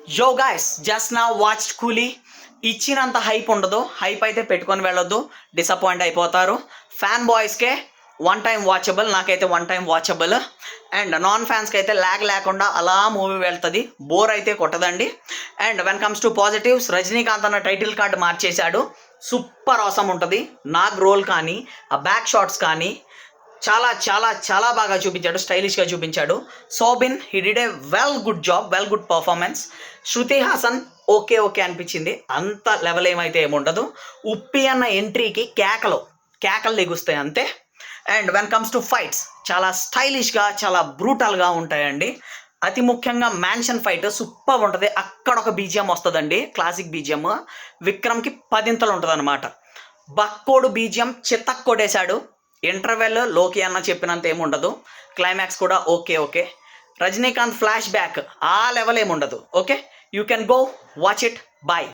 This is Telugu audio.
యో గైస్ జస్ట్ నా వాచ్ కూలీ ఇచ్చినంత హైప్ ఉండదు. హైప్ అయితే పెట్టుకొని వెళ్ళొద్దు, డిసప్పాయింట్ అయిపోతారు. ఫ్యాన్ బాయ్స్కే వన్ టైం వాచబుల్, నాకైతే one time watchable. And non ఫ్యాన్స్కి అయితే ల్యాగ్ లేకుండా అలా మూవీ వెళ్తుంది, బోర్ అయితే కొట్టదండి. And when comes to positives, Rajinikanth అన్న టైటిల్ కార్డు మార్చేశాడు. సూపర్ అవసరం ఉంటుంది. నాగ్ రోల్ కానీ ఆ బ్యాక్ షాట్స్ కానీ చాలా చాలా చాలా బాగా చూపించాడు, స్టైలిష్గా చూపించాడు. Soubin he did a well good job, well good performance. Shruti Haasan okay okay అనిపించింది, అంత లెవెల్ ఏమైతే ఏముండదు. ఉప్పి అన్న ఎంట్రీకి కేకలు దిగుస్తాయి అంతే. And when comes to fights చాలా స్టైలిష్గా చాలా బ్రూటల్గా ఉంటాయండి. అతి ముఖ్యంగా మ్యాన్షన్ ఫైట్ సూపర్ ఉంటుంది. అక్కడ ఒక బీజిఎం వస్తుందండి, క్లాసిక్ బీజిఎం. విక్రమ్కి 10 ఉంటుంది అనమాట. బక్కోడు బీజిఎం చిత్తక్కొడేశాడు. ఇంటర్వెల్ లోకి అన్న చెప్పినంత ఏముండదు. క్లైమాక్స్ కూడా okay okay. Rajinikanth flashback ఆ లెవెల్ ఏముండదు. Okay, you can go watch it. Bye.